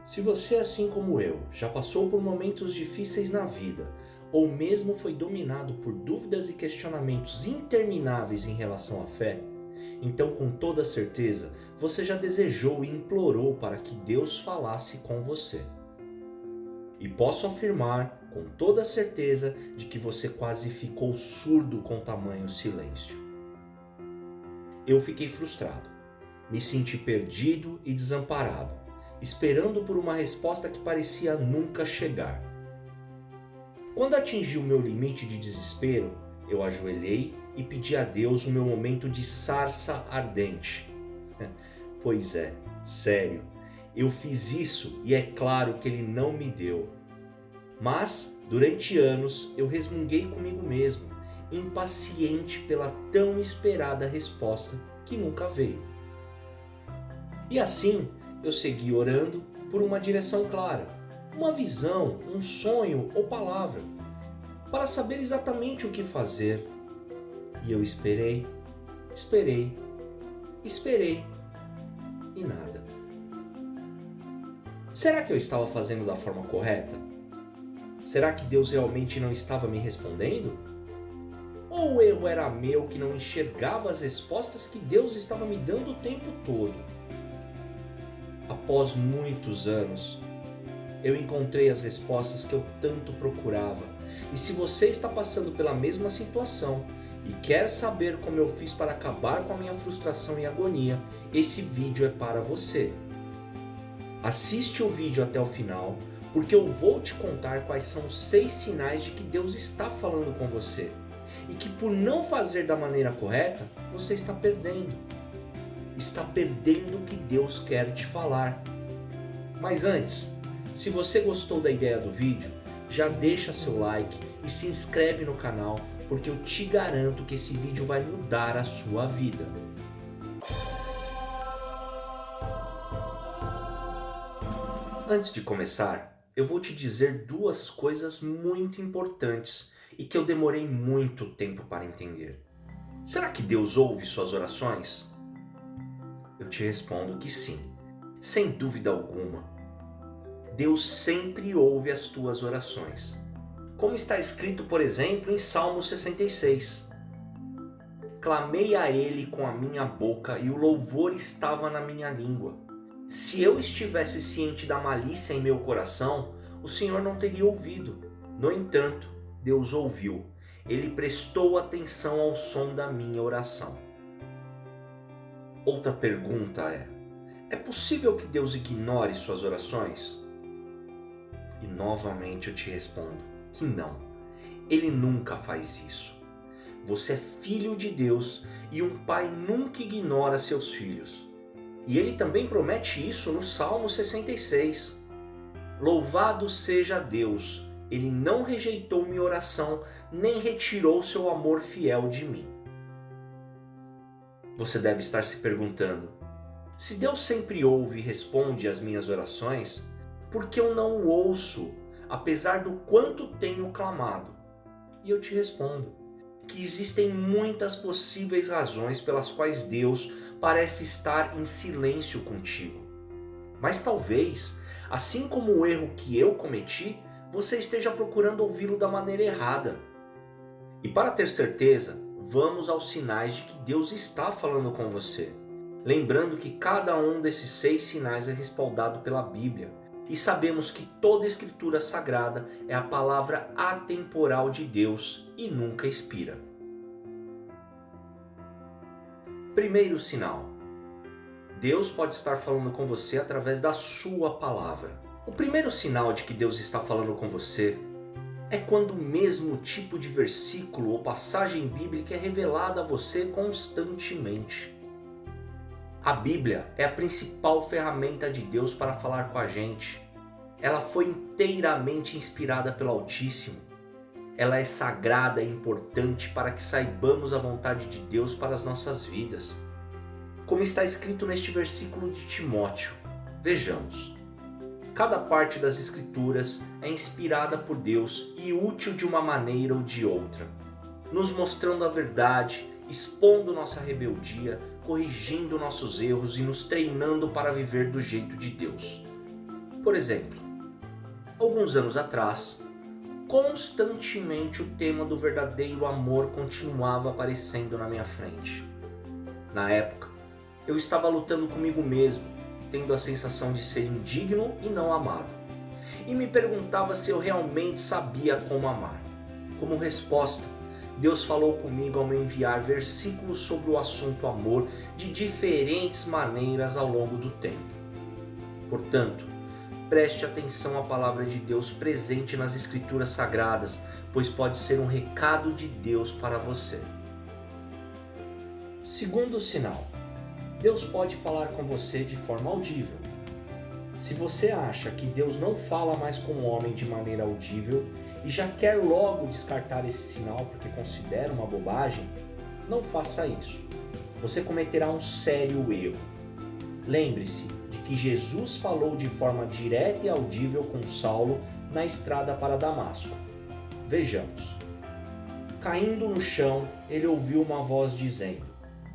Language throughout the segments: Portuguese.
Se você, assim como eu, já passou por momentos difíceis na vida, ou mesmo foi dominado por dúvidas e questionamentos intermináveis em relação à fé, então com toda certeza você já desejou e implorou para que Deus falasse com você. E posso afirmar com toda certeza de que você quase ficou surdo com tamanho silêncio. Eu fiquei frustrado, me senti perdido e desamparado, esperando por uma resposta que parecia nunca chegar. Quando atingi o meu limite de desespero, eu ajoelhei e pedi a Deus o meu momento de sarça ardente. Pois é, sério, eu fiz isso e é claro que Ele não me deu. Mas, durante anos, eu resmunguei comigo mesmo, impaciente pela tão esperada resposta que nunca veio. E assim, eu segui orando por uma direção clara, uma visão, um sonho ou palavra, para saber exatamente o que fazer. E eu esperei e nada. Será que eu estava fazendo da forma correta? Será que Deus realmente não estava me respondendo? Ou o erro era meu que não enxergava as respostas que Deus estava me dando o tempo todo? Após muitos anos, eu encontrei as respostas que eu tanto procurava. E se você está passando pela mesma situação e quer saber como eu fiz para acabar com a minha frustração e agonia, esse vídeo é para você. Assiste o vídeo até o final, porque eu vou te contar quais são os 6 sinais de que Deus está falando com você e que por não fazer da maneira correta, você está perdendo. Está perdendo o que Deus quer te falar. Mas antes, se você gostou da ideia do vídeo, já deixa seu like e se inscreve no canal, porque eu te garanto que esse vídeo vai mudar a sua vida. Antes de começar, eu vou te dizer 2 coisas muito importantes e que eu demorei muito tempo para entender. Será que Deus ouve suas orações? Eu te respondo que sim, sem dúvida alguma. Deus sempre ouve as tuas orações. Como está escrito, por exemplo, em Salmo 66. Clamei a Ele com a minha boca e o louvor estava na minha língua. Se eu estivesse ciente da malícia em meu coração, o Senhor não teria ouvido. No entanto, Deus ouviu. Ele prestou atenção ao som da minha oração. Outra pergunta é possível que Deus ignore suas orações? E novamente eu te respondo que não. Ele nunca faz isso. Você é filho de Deus e um pai nunca ignora seus filhos. E ele também promete isso no Salmo 66. Louvado seja Deus, Ele não rejeitou minha oração, nem retirou seu amor fiel de mim. Você deve estar se perguntando, se Deus sempre ouve e responde às minhas orações, por que eu não o ouço, apesar do quanto tenho clamado? E eu te respondo, que existem muitas possíveis razões pelas quais Deus parece estar em silêncio contigo. Mas talvez, assim como o erro que eu cometi, você esteja procurando ouvi-lo da maneira errada. E para ter certeza, vamos aos sinais de que Deus está falando com você. Lembrando que cada um desses 6 sinais é respaldado pela Bíblia. E sabemos que toda a Escritura Sagrada é a palavra atemporal de Deus e nunca expira. Primeiro sinal. Deus pode estar falando com você através da sua palavra. O primeiro sinal de que Deus está falando com você é quando o mesmo tipo de versículo ou passagem bíblica é revelada a você constantemente. A Bíblia é a principal ferramenta de Deus para falar com a gente. Ela foi inteiramente inspirada pelo Altíssimo. Ela é sagrada e importante para que saibamos a vontade de Deus para as nossas vidas. Como está escrito neste versículo de Timóteo, vejamos. Cada parte das Escrituras é inspirada por Deus e útil de uma maneira ou de outra, nos mostrando a verdade, expondo nossa rebeldia, corrigindo nossos erros e nos treinando para viver do jeito de Deus. Por exemplo, alguns anos atrás, constantemente o tema do verdadeiro amor continuava aparecendo na minha frente. Na época, eu estava lutando comigo mesmo, tendo a sensação de ser indigno e não amado. E me perguntava se eu realmente sabia como amar. Como resposta, Deus falou comigo ao me enviar versículos sobre o assunto amor de diferentes maneiras ao longo do tempo. Portanto, preste atenção à palavra de Deus presente nas Escrituras Sagradas, pois pode ser um recado de Deus para você. Segundo sinal, Deus pode falar com você de forma audível. Se você acha que Deus não fala mais com o homem de maneira audível e já quer logo descartar esse sinal porque considera uma bobagem, não faça isso. Você cometerá um sério erro. Lembre-se de que Jesus falou de forma direta e audível com Saulo na estrada para Damasco. Vejamos. Caindo no chão, ele ouviu uma voz dizendo: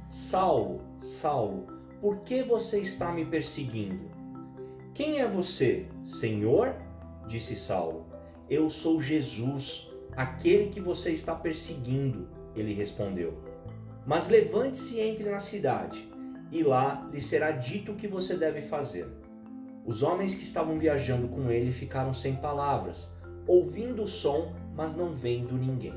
Saulo, Saulo, por que você está me perseguindo? Quem é você, Senhor? Disse Saulo. Eu sou Jesus, aquele que você está perseguindo, ele respondeu. Mas levante-se e entre na cidade, e lá lhe será dito o que você deve fazer. Os homens que estavam viajando com ele ficaram sem palavras, ouvindo o som, mas não vendo ninguém.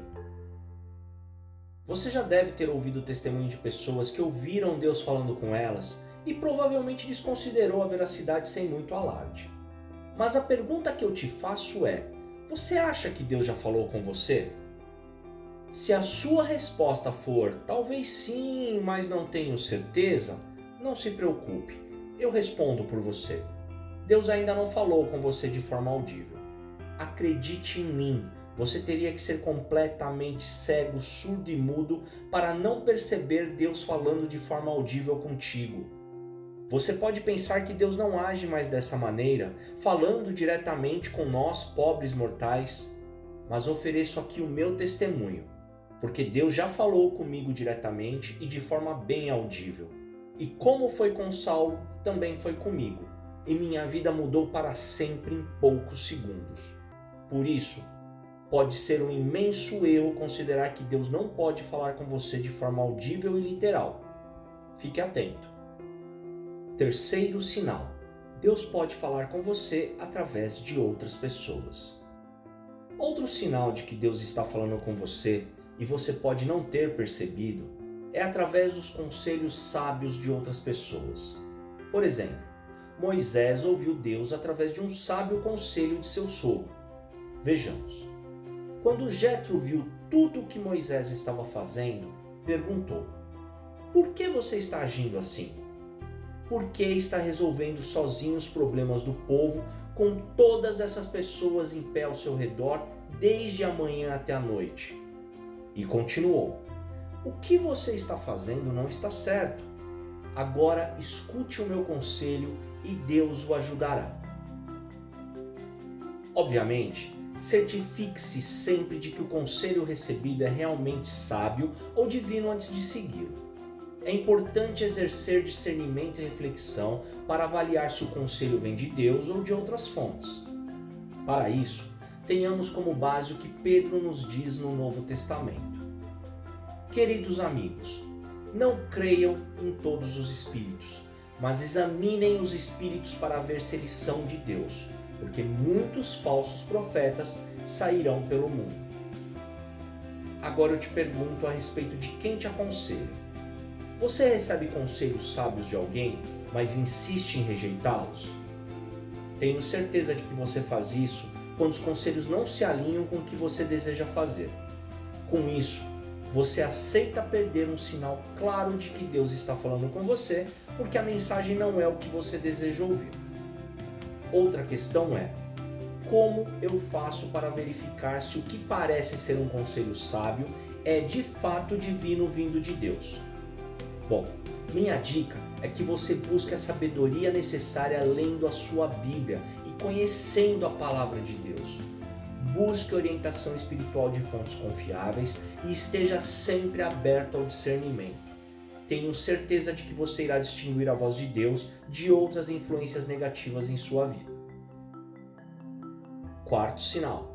Você já deve ter ouvido o testemunho de pessoas que ouviram Deus falando com elas e provavelmente desconsiderou a veracidade sem muito alarde. Mas a pergunta que eu te faço é: você acha que Deus já falou com você? Se a sua resposta for talvez sim, mas não tenho certeza, não se preocupe, eu respondo por você. Deus ainda não falou com você de forma audível. Acredite em mim, você teria que ser completamente cego, surdo e mudo para não perceber Deus falando de forma audível contigo. Você pode pensar que Deus não age mais dessa maneira, falando diretamente com nós, pobres mortais, mas ofereço aqui o meu testemunho, porque Deus já falou comigo diretamente e de forma bem audível. E como foi com Saulo, também foi comigo, e minha vida mudou para sempre em poucos segundos. Por isso, pode ser um imenso erro considerar que Deus não pode falar com você de forma audível e literal. Fique atento. Terceiro sinal: Deus pode falar com você através de outras pessoas. Outro sinal de que Deus está falando com você, e você pode não ter percebido, é através dos conselhos sábios de outras pessoas. Por exemplo, Moisés ouviu Deus através de um sábio conselho de seu sogro. Vejamos. Quando Jetro viu tudo o que Moisés estava fazendo, perguntou: por que você está agindo assim? Por que está resolvendo sozinho os problemas do povo com todas essas pessoas em pé ao seu redor desde a manhã até a noite? E continuou: o que você está fazendo não está certo. Agora escute o meu conselho e Deus o ajudará. Obviamente, certifique-se sempre de que o conselho recebido é realmente sábio ou divino antes de segui-lo. É importante exercer discernimento e reflexão para avaliar se o conselho vem de Deus ou de outras fontes. Para isso, tenhamos como base o que Pedro nos diz no Novo Testamento. Queridos amigos, não creiam em todos os espíritos, mas examinem os espíritos para ver se eles são de Deus, porque muitos falsos profetas sairão pelo mundo. Agora eu te pergunto a respeito de quem te aconselha. Você recebe conselhos sábios de alguém, mas insiste em rejeitá-los? Tenho certeza de que você faz isso quando os conselhos não se alinham com o que você deseja fazer. Com isso, você aceita perder um sinal claro de que Deus está falando com você, porque a mensagem não é o que você deseja ouvir. Outra questão é: como eu faço para verificar se o que parece ser um conselho sábio é de fato divino vindo de Deus? Bom, minha dica é que você busque a sabedoria necessária lendo a sua Bíblia e conhecendo a palavra de Deus. Busque orientação espiritual de fontes confiáveis e esteja sempre aberto ao discernimento. Tenho certeza de que você irá distinguir a voz de Deus de outras influências negativas em sua vida. Quarto sinal: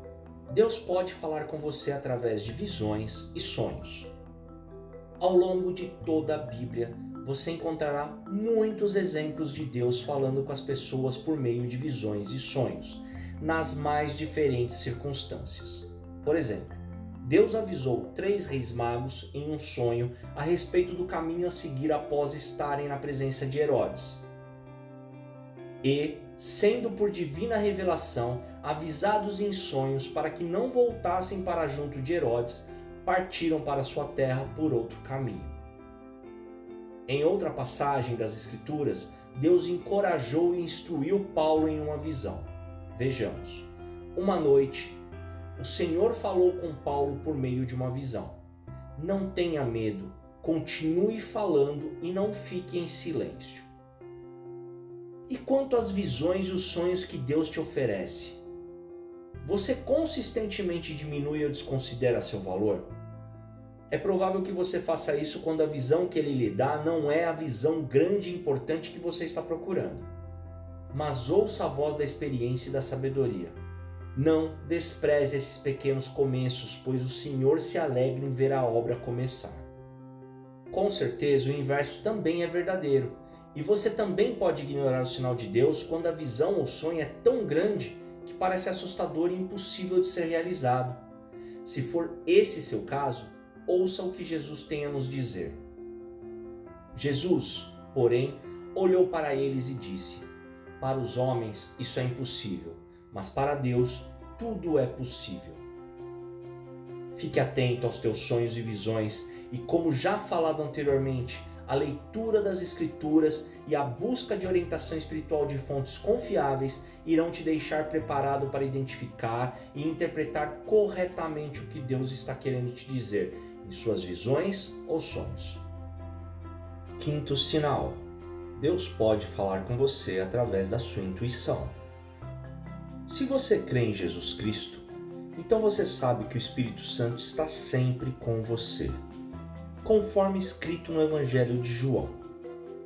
Deus pode falar com você através de visões e sonhos. Ao longo de toda a Bíblia, você encontrará muitos exemplos de Deus falando com as pessoas por meio de visões e sonhos, nas mais diferentes circunstâncias. Por exemplo, Deus avisou 3 reis magos em um sonho a respeito do caminho a seguir após estarem na presença de Herodes. E, sendo por divina revelação avisados em sonhos para que não voltassem para junto de Herodes, partiram para sua terra por outro caminho. Em outra passagem das Escrituras, Deus encorajou e instruiu Paulo em uma visão. Vejamos. Uma noite, o Senhor falou com Paulo por meio de uma visão. Não tenha medo, continue falando e não fique em silêncio. E quanto às visões e os sonhos que Deus te oferece? Você consistentemente diminui ou desconsidera seu valor? É provável que você faça isso quando a visão que ele lhe dá não é a visão grande e importante que você está procurando. Mas ouça a voz da experiência e da sabedoria. Não despreze esses pequenos começos, pois o Senhor se alegra em ver a obra começar. Com certeza o inverso também é verdadeiro, e você também pode ignorar o sinal de Deus quando a visão ou sonho é tão grande que parece assustador e impossível de ser realizado. Se for esse seu caso, ouça o que Jesus tem a nos dizer. Jesus, porém, olhou para eles e disse: para os homens isso é impossível, mas para Deus tudo é possível. Fique atento aos teus sonhos e visões e, como já falado anteriormente, a leitura das Escrituras e a busca de orientação espiritual de fontes confiáveis irão te deixar preparado para identificar e interpretar corretamente o que Deus está querendo te dizer em suas visões ou sonhos. Quinto sinal: Deus pode falar com você através da sua intuição. Se você crê em Jesus Cristo, então você sabe que o Espírito Santo está sempre com você, conforme escrito no Evangelho de João.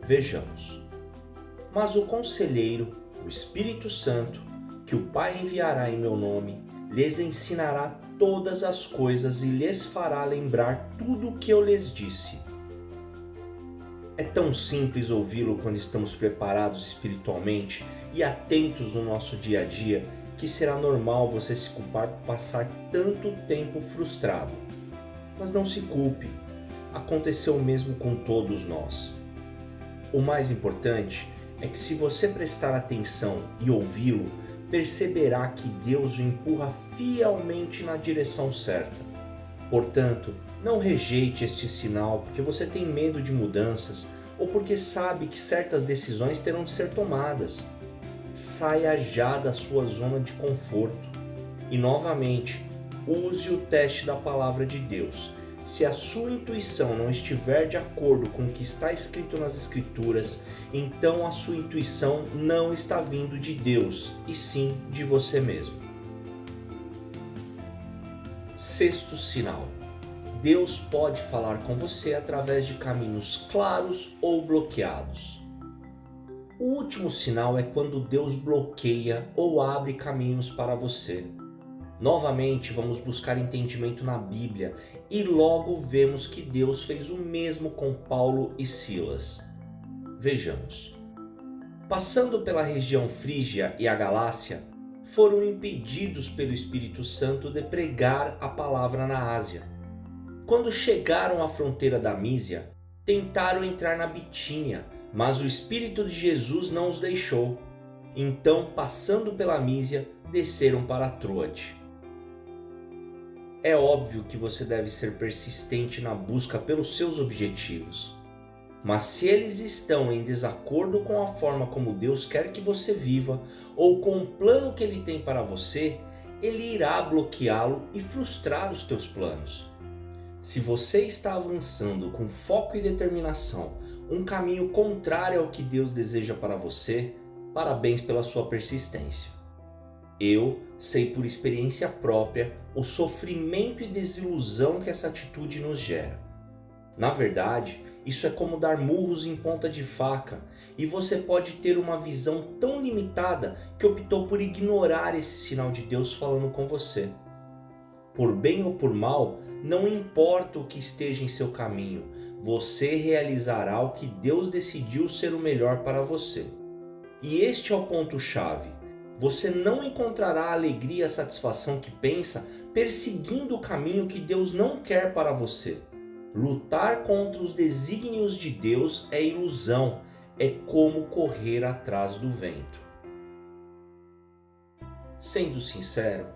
Vejamos. Mas o Conselheiro, o Espírito Santo, que o Pai enviará em meu nome, lhes ensinará todas as coisas e lhes fará lembrar tudo o que eu lhes disse. É tão simples ouvi-lo quando estamos preparados espiritualmente e atentos no nosso dia a dia, que será normal você se culpar por passar tanto tempo frustrado. Mas não se culpe, aconteceu o mesmo com todos nós. O mais importante é que, se você prestar atenção e ouvi-lo, perceberá que Deus o empurra fielmente na direção certa. Portanto, não rejeite este sinal porque você tem medo de mudanças ou porque sabe que certas decisões terão de ser tomadas. Saia já da sua zona de conforto e, novamente, use o teste da palavra de Deus. Se a sua intuição não estiver de acordo com o que está escrito nas Escrituras, então a sua intuição não está vindo de Deus, e sim de você mesmo. Sexto sinal: Deus pode falar com você através de caminhos claros ou bloqueados. O último sinal é quando Deus bloqueia ou abre caminhos para você. Novamente, vamos buscar entendimento na Bíblia e logo vemos que Deus fez o mesmo com Paulo e Silas. Vejamos. Passando pela região Frígia e a Galácia, foram impedidos pelo Espírito Santo de pregar a palavra na Ásia. Quando chegaram à fronteira da Mísia, tentaram entrar na Bitínia, mas o Espírito de Jesus não os deixou. Então, passando pela Mísia, desceram para Troade. É óbvio que você deve ser persistente na busca pelos seus objetivos. Mas se eles estão em desacordo com a forma como Deus quer que você viva, ou com o plano que Ele tem para você, Ele irá bloqueá-lo e frustrar os teus planos. Se você está avançando com foco e determinação, um caminho contrário ao que Deus deseja para você, parabéns pela sua persistência. Eu sei por experiência própria o sofrimento e desilusão que essa atitude nos gera. Na verdade, isso é como dar murros em ponta de faca, e você pode ter uma visão tão limitada que optou por ignorar esse sinal de Deus falando com você. Por bem ou por mal, não importa o que esteja em seu caminho, você realizará o que Deus decidiu ser o melhor para você. E este é o ponto-chave. Você não encontrará a alegria e a satisfação que pensa perseguindo o caminho que Deus não quer para você. Lutar contra os desígnios de Deus é ilusão, é como correr atrás do vento. Sendo sincero,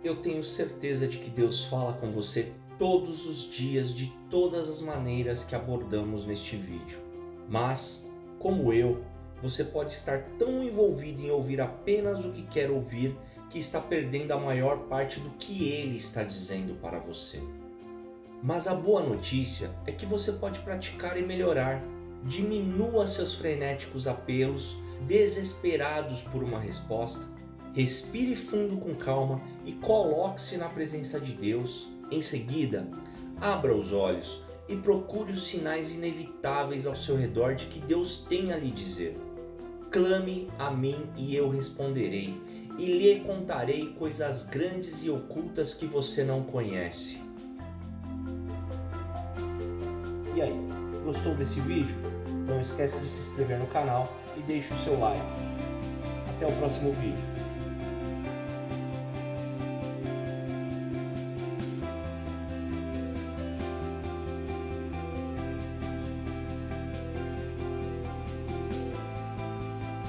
eu tenho certeza de que Deus fala com você todos os dias de todas as maneiras que abordamos neste vídeo. Mas, como eu, você pode estar tão envolvido em ouvir apenas o que quer ouvir que está perdendo a maior parte do que Ele está dizendo para você. Mas a boa notícia é que você pode praticar e melhorar. Diminua seus frenéticos apelos, desesperados por uma resposta. Respire fundo com calma e coloque-se na presença de Deus. Em seguida, abra os olhos e procure os sinais inevitáveis ao seu redor de que Deus tem a lhe dizer. Clame a mim e eu responderei, e lhe contarei coisas grandes e ocultas que você não conhece. E aí, gostou desse vídeo? Não esquece de se inscrever no canal e deixe o seu like. Até o próximo vídeo.